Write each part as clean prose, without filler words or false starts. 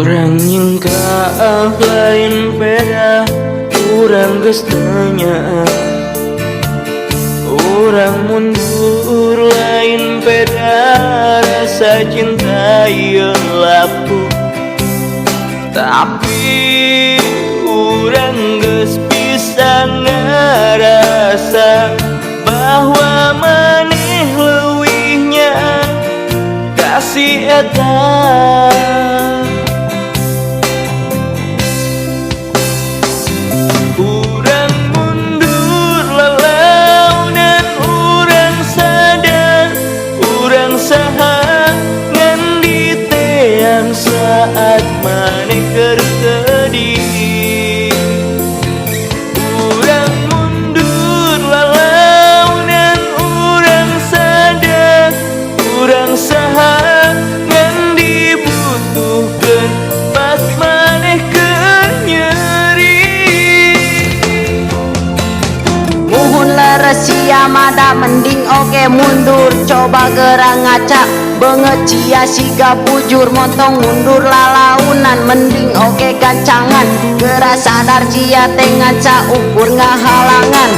Urang nyingka lain beda, urang geus tanya. Urang mundur lain beda, rasa cinta ieu lapu. Tapi urang geus bisa ngarasa bahwa maneh leuwihnya kasih eta. Urang mundur lalau dan urang sadar, urang saha ngan diteang saat maneh keur sedih. Urang mundur lalau dan urang sadar, urang saha ngan dibutuhkeun pas maneh keur nyeri. Sia mada mending oke mundur, coba gerang ngaca banget cia siga bujur, montong mundur lalaunan mending oke gancangan, gera sadar cia tengaca ukur ngahalangan.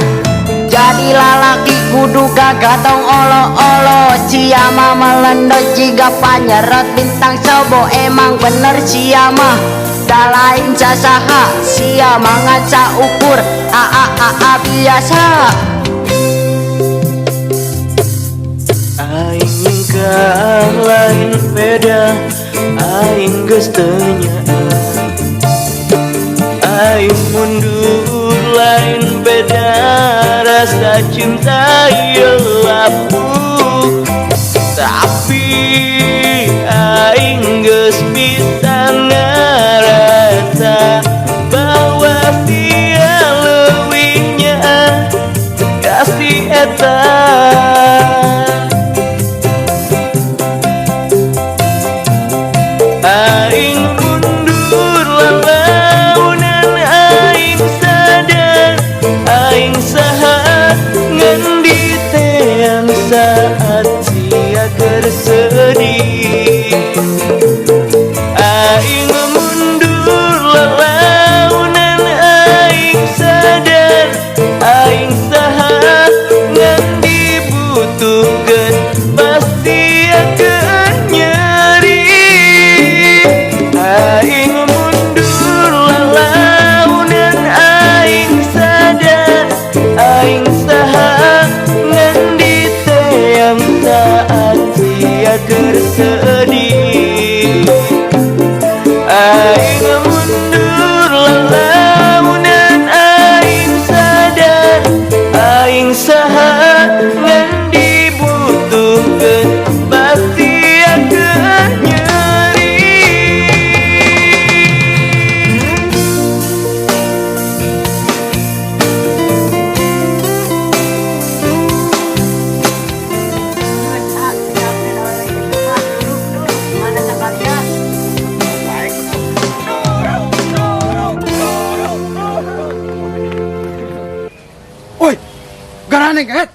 Jadi lalaki kudu gagatong olo-olo, cia mah melendo jiga panyerot bintang sobo, emang bener cia mah da lain sasaha, sia mah ngaca ukur biasa. Aing nikah lain beda, aing geus tanya. Aing mundur lain beda, rasa cinta ieu lapuh. Tapi aing geus bisa ngarasa bahwa sia leuwihnya kasih eta. Aing mundur lalau dan aing sadar, aing saha ngan diteang saat sia keur sedih. Aing mundur lalau dan aing sadar, aing saha ngan dibutuhkeun pas sia keur nyeri. Aing mundur lalau dan aing sadar, aing saha ngan diteang saat sia keur sedih. Aing mundur lalau dan aing sadar, aing saha ngan dibutuhkeun pas sia keur nyeri. Woi, garaneng,